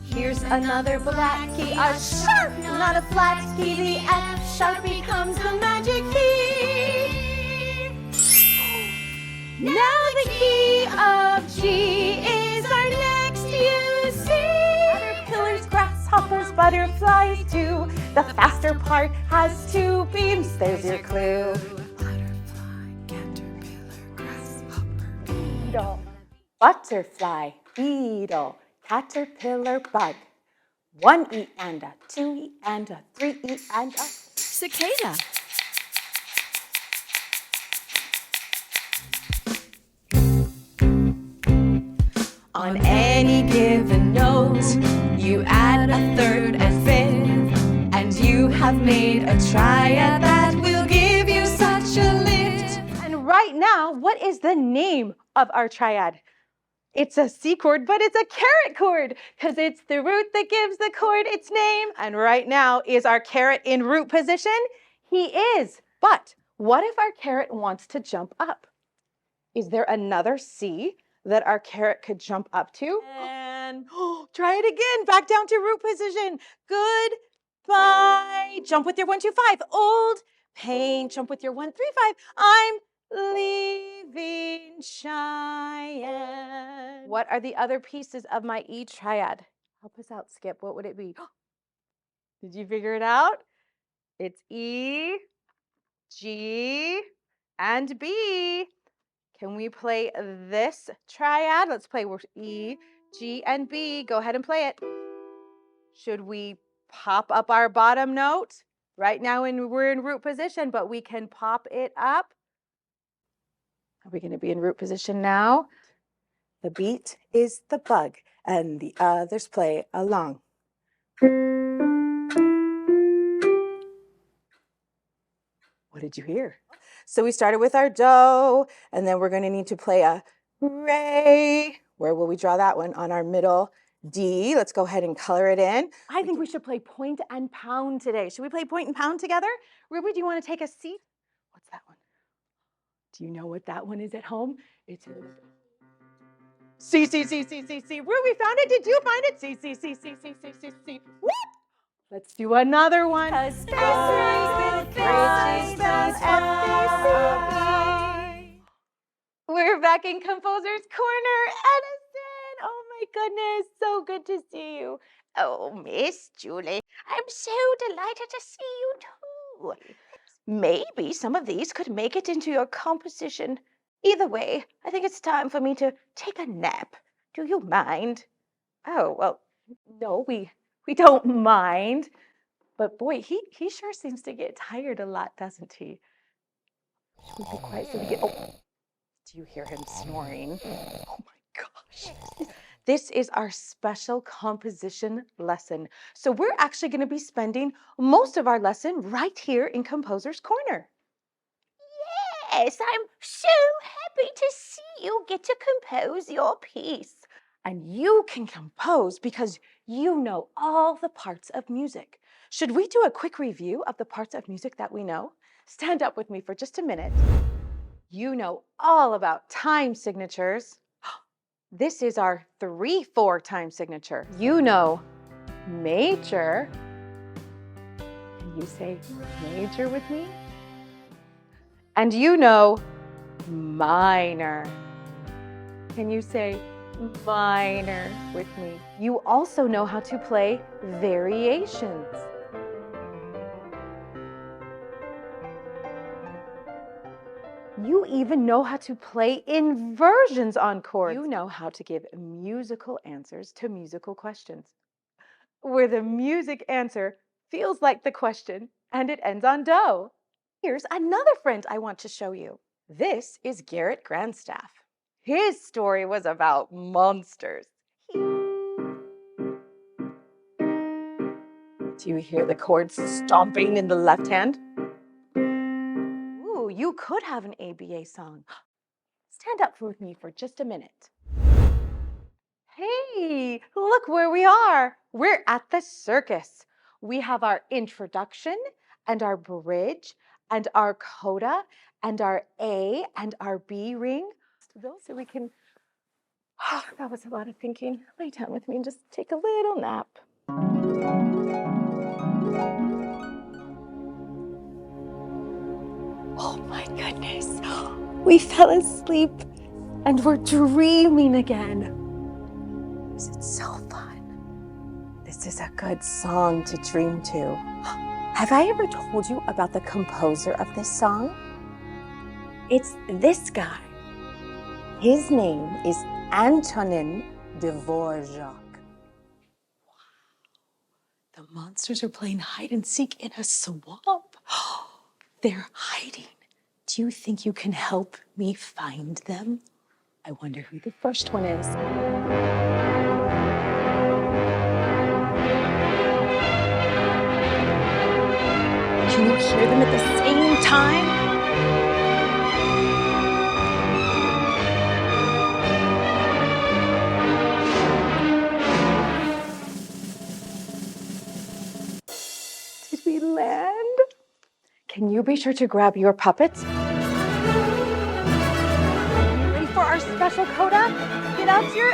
Here's another black key, a sharp, not a flat key. The F sharp becomes the magic key. Now the key of G is our next, you see. Caterpillars, grasshoppers, butterflies too. The faster part has two beams, there's your clue. Beetle, butterfly, beetle, caterpillar, bug. 1 E and a 2 E and a 3 E and a Cicada. On any given note, you add a third and fifth, and you have made a triad that will give you such a lift. And right now, what is the name of our triad? It's a C chord, but it's a caret chord, because it's the root that gives the chord its name. And right now, is our caret in root position? He is. But what if our caret wants to jump up? Is there another C that our caret could jump up to? And try it again, back down to root position. Goodbye. Jump with your 1, 2, 5. Old pain. Jump with your 1, 3, 5. I'm leaving Cheyenne. What are the other pieces of my E triad? Help us out, Skip. What would it be? Did you figure it out? It's E, G, and B. Can we play this triad? Let's play with E, G, and B. Go ahead and play it. Should we pop up our bottom note? Right now we're in root position, but we can pop it up. Are we going to be in root position now? The beat is the bug, and the others play along. What did you hear? So we started with our do, and then we're going to need to play a re. Where will we draw that one? On our middle D. Let's go ahead and color it in. I think we should play point and pound today. Should we play point and pound together? Ruby, do you want to take a seat? What's that one? Do you know what that one is at home? It's C, C, C, C, C, C. Ruby found it. Did you find it? C, C, C, C, C, C, C, C. Whoop! Let's do another one. We're back in Composer's Corner. Edison, oh my goodness, so good to see you. Oh, Miss Julie, I'm so delighted to see you too. Maybe some of these could make it into your composition. Either way, I think it's time for me to take a nap. Do you mind? Oh, well, no, we don't mind. But boy, he sure seems to get tired a lot, doesn't he? Should we be quiet so we get... Oh, do you hear him snoring? Oh my gosh. This is our special composition lesson. So we're actually going to be spending most of our lesson right here in Composer's Corner. Yes, I'm so happy to see you get to compose your piece. And you can compose because you know all the parts of music. Should we do a quick review of the parts of music that we know? Stand up with me for just a minute. You know all about time signatures. This is our 3/4 time signature. You know major. Can you say major with me? And you know minor. Can you say minor with me? You also know how to play variations. You even know how to play inversions on chords. You know how to give musical answers to musical questions, where the music answer feels like the question and it ends on do. Here's another friend I want to show you. This is Garrett Grandstaff. His story was about monsters. Do you hear the chords stomping in the left hand? Ooh, you could have an ABA song. Stand up with me for just a minute. Hey, look where we are. We're at the circus. We have our introduction and our bridge and our coda and our A and our B ring. Those so we can Oh, that was a lot of thinking. Lay down with me and just take a little nap. Oh my goodness. We fell asleep and we're dreaming again. This is so fun. This is a good song to dream to. Have I ever told you about the composer of this song? It's this guy. His name is Antonin Dvorak. The monsters are playing hide and seek in a swamp. They're hiding. Do you think you can help me find them? I wonder who the first one is. Can you hear them at the same time? Did we land? Can you be sure to grab your puppets? Ready for our special coda? Get out your